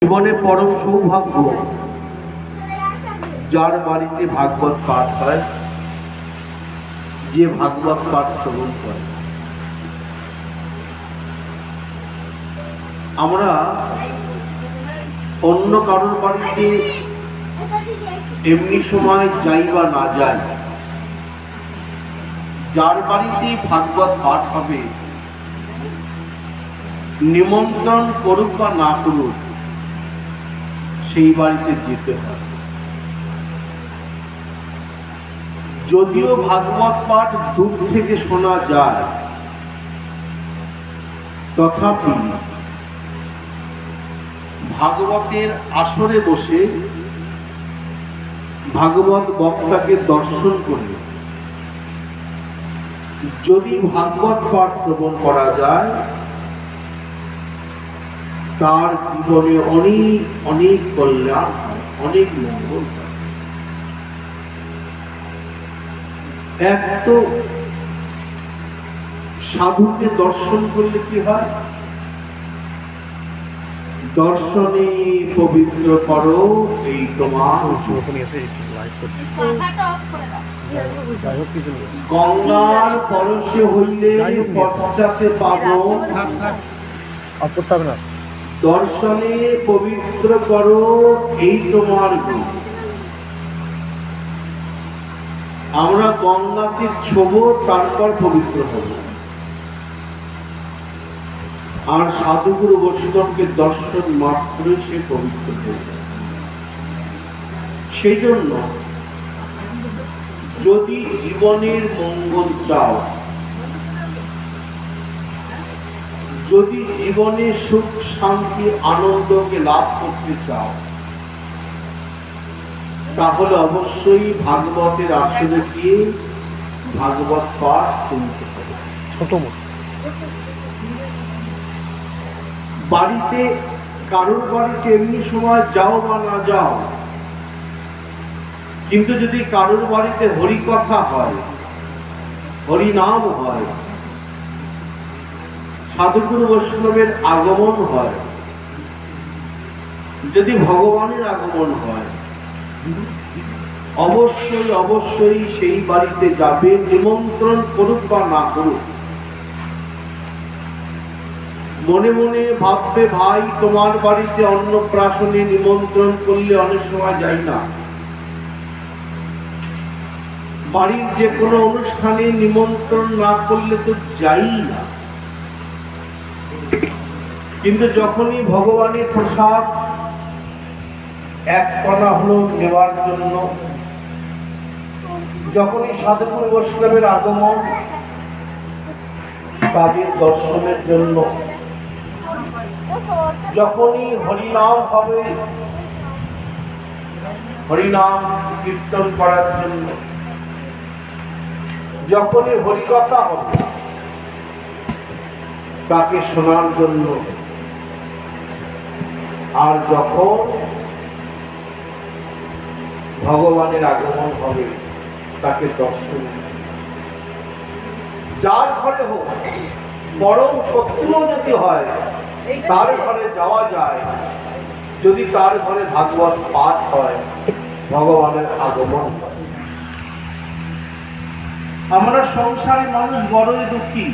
জীবনে পরম সৌভাগ্য যার বাড়িতে ভাগবত পাঠ হয়, যে ভাগবত পাঠ শ্রবণ করে। আমরা অন্য কারোর বাড়িতে এমনি সময় যাই বা না যাই, যার বাড়িতে ভাগবত পাঠ হবে নিমন্ত্রণ করুক বা না করুক, সেই বাড়িতে যেতে হয়। যদিও ভাগবত পাঠ দূর থেকে শোনা যায়, তথাপি ভাগবতের আসরে বসে ভাগবত বক্তাকে দর্শন করে যদি ভাগবত পাঠ শ্রবণ করা যায়, তার জীবনে অনেক অনেক কল্যাণ, অনেক মঙ্গল। এক তো সাধুকে দর্শন করলে কি হয়? দর্শনে পবিত্র করো এই তোমার। গঙ্গার পরশে হইলে পশ্চাতে পাবো, দর্শনে পবিত্র করো এই তোমার গুণ। আমরা গঙ্গাকে ছোবো, তারপর পবিত্র হব। আর সাধুগুরু বৈষ্ণবকে দর্শন মাত্র সে পবিত্র হয়ে যায়। সেই জন্য যদি জীবনের মঙ্গল চাও, যদি জীবনে সুখ শান্তি আনন্দকে লাভ করতে চাও, তাহলে অবশ্যই ভাগবতের আসরে গিয়ে ভাগবত পাঠ শুনতে হবে। বাড়িতে কারোর বাড়িতে এমনি সময় যাও বা না যাও, কিন্তু যদি কারোর বাড়িতে হরি কথা হয়, হরি নাম হয়, সাধুগুরু বৈষ্ণবের আগমন হয়, যদি ভগবানের আগমন হয়, অবশ্যই অবশ্যই সেই বাড়িতে যাবে, নিমন্ত্রণ করুক বা না করুক। মনে মনে ভাববে, ভাই তোমার বাড়িতে অন্নপ্রাশনে নিমন্ত্রণ করলে অনেক সময় যাই না, বাড়ির যে কোনো অনুষ্ঠানে নিমন্ত্রণ না করলে তো যাই না। কিন্তু যখনই ভগবানের প্রসাদ এক কণা হলো নেওয়ার জন্য, যখনই সাধুগুরু বৈষ্ণবের আগমন, তাদের দর্শনের জন্য, যখনই হরিনাম হবে, হরিনাম কীর্তন করার জন্য, যখনই হরিকথা হবে তাকে শোনার জন্য, আর যখন ভগবানের আগমন হবে তাকে দর্শন, যার ঘরে হোক, বরং শত্রুও যদি হয় তার ঘরে যাওয়া যায়, যদি তার ঘরে ভাগবত পাঠ হয়, ভগবানের আগমন হয়। আমরা সংসারী মানুষ বড়ই দুঃখী।